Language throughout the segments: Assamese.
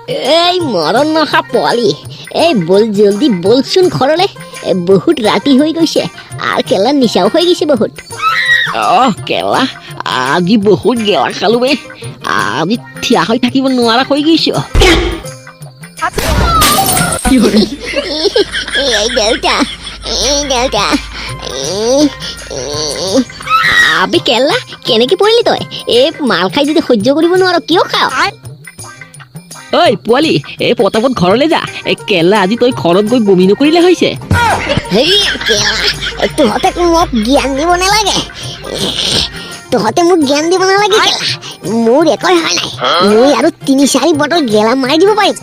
এই মৰণ নহা পোৱালি এই বল জলদি বলচোন ঘৰলে বহুত ৰাতি হৈ গৈছে আৰু কেলা নিচাও হৈ গৈছে বহুত কেলা আজি বহুত গেলা খালো বে আজি থিয়া হৈ থাকিব নোৱাৰা হৈ গৈছো এই দেউতা আবে কেলা কেনেকে পৰিলি তই এই মাল খাই যদি সহ্য কৰিব নোৱাৰ কিয় খাৱ ঐ পোৱালি এই পতাপত ঘৰলে যা কেলা আজি তই ঘৰত গৈ বমি নকৰিলে হৈছে হেৰি কেলা তহঁতে মোক জ্ঞান দিব নালাগে তহঁতে মোক জ্ঞান দিব নালাগে কেলা মোৰ একো হয় নাই মই আৰু ৩-৪ বটল গেলা মাৰি দিব পাৰিম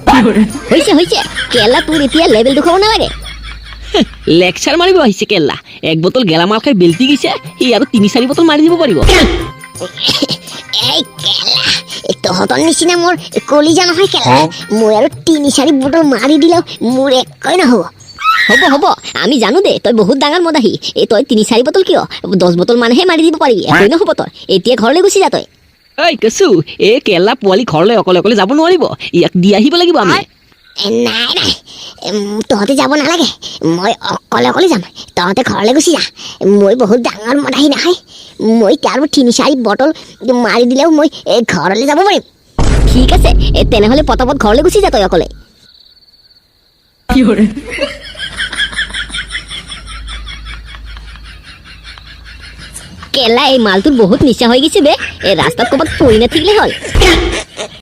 হৈছে কেলা তোৰ এতিয়া লেভেল দেখুৱাব নালাগে লেকচাৰ মাৰিব আহিছে কেলা এক বটল গেলামাল খাই বেলতি গৈছে সি আৰু ৩-৪ বটল মাৰি দিব পাৰিব এই কেলা তহঁতৰ নিচিনা মোৰ কলিজা নহয় কেলা মই আৰু ৩-৪ বটল মাৰি দিলেও মোৰ একোই নহ'ব হ'ব আমি জানো দে তই বহুত ডাঙৰ মদাহী এই তই ৩-৪ বটল কিয় 10 বটল মানহে মাৰি দিব পাৰিবি একোই নহ'ব তই এতিয়া ঘৰলৈ গুচি যা তই ঐ কেঁচু এই কেলা পোৱালি ঘৰলৈ অকলে অকলে যাব নোৱাৰিব ইয়াক দি আহিব লাগিব আমি নাই তহঁতে যাব নালাগে মই অকলে যাম তহঁতে ঘৰলৈ গুচি যা মই বহুত ডাঙৰ মদাহী নহয় মই তাৰ ৩-৪ বটল মাৰি দিলেও মই ঘৰলৈ যাব পাৰিম ঠিক আছে তেনেহ'লে পতাপত ঘৰলৈ গুচি যা তই অকলে কেলা এই মালটোৰ বহুত নিচা হৈ গৈছে বে এই ৰাস্তাত ক'ৰবাত পৰি নাথাকিলে হ'ল